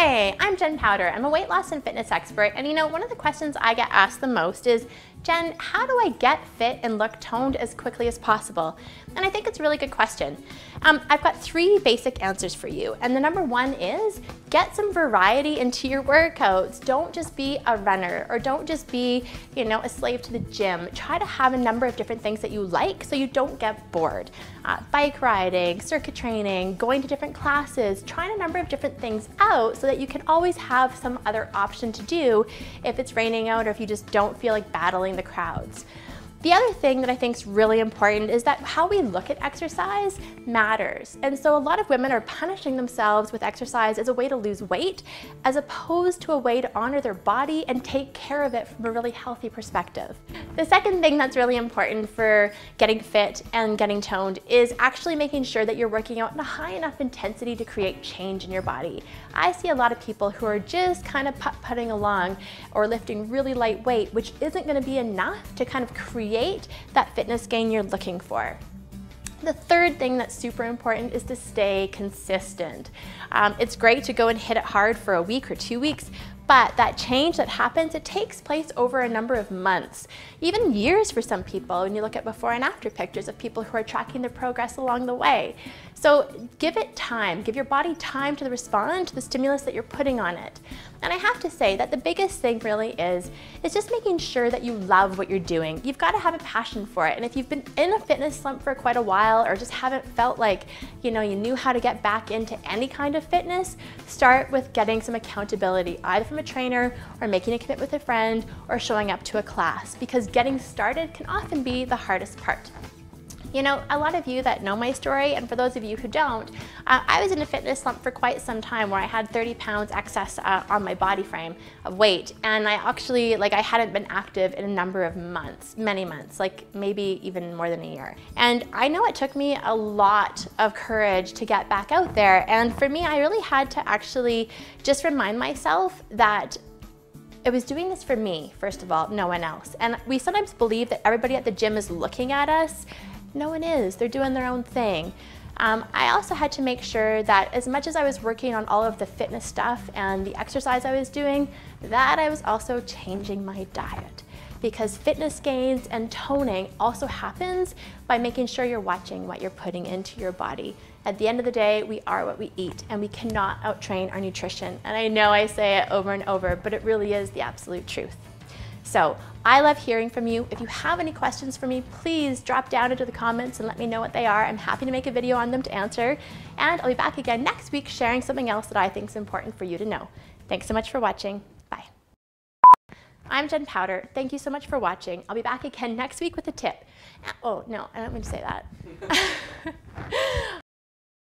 Hey, I'm Jen Powder. I'm a weight loss and fitness expert, and one of the questions I get asked the most is, Jen, how do I get fit and look toned as quickly as possible? And I think it's a really good question. I've got 3 basic answers for you, and the number 1 is get some variety into your workouts. Don't just be a runner, or don't just be, a slave to the gym. Try to have a number of different things that you like so you don't get bored. Bike riding, circuit training, going to different classes, trying a number of different things out so that you can always have some other option to do if it's raining out or if you just don't feel like battling the crowds. The other thing that I think is really important is that how we look at exercise matters. And so a lot of women are punishing themselves with exercise as a way to lose weight, as opposed to a way to honor their body and take care of it from a really healthy perspective. The second thing that's really important for getting fit and getting toned is actually making sure that you're working out in a high enough intensity to create change in your body. I see a lot of people who are just kind of putt-putting along or lifting really light weight, which isn't going to be enough to kind of create that fitness gain you're looking for. The third thing that's super important is to stay consistent. It's great to go and hit it hard for a week or 2 weeks, but that change that happens, it takes place over a number of months, even years for some people when you look at before and after pictures of people who are tracking their progress along the way. So give it time, give your body time to respond to the stimulus that you're putting on it. And I have to say that the biggest thing really is just making sure that you love what you're doing. You've got to have a passion for it. And if you've been in a fitness slump for quite a while or just haven't felt like you knew how to get back into any kind of fitness, start with getting some accountability, either from a trainer or making a commitment with a friend or showing up to a class, because getting started can often be the hardest part. A lot of you that know my story, and for those of you who don't, I was in a fitness slump for quite some time where I had 30 pounds excess on my body frame of weight, and I actually, I hadn't been active in a number of months, many months, maybe even more than a year. And I know it took me a lot of courage to get back out there, and for me, I really had to actually just remind myself that I was doing this for me, first of all, no one else. And we sometimes believe that everybody at the gym is looking at us. No one is. They're doing their own thing. I also had to make sure that as much as I was working on all of the fitness stuff and the exercise I was doing, that I was also changing my diet. Because fitness gains and toning also happens by making sure you're watching what you're putting into your body. At the end of the day, we are what we eat, and we cannot outtrain our nutrition. And I know I say it over and over, but it really is the absolute truth. So I love hearing from you. If you have any questions for me, please drop down into the comments and let me know what they are. I'm happy to make a video on them to answer. And I'll be back again next week sharing something else that I think is important for you to know. Thanks so much for watching. Bye. I'm Jen Powder. Thank you so much for watching. I'll be back again next week with a tip. Oh, no, I don't mean to say that.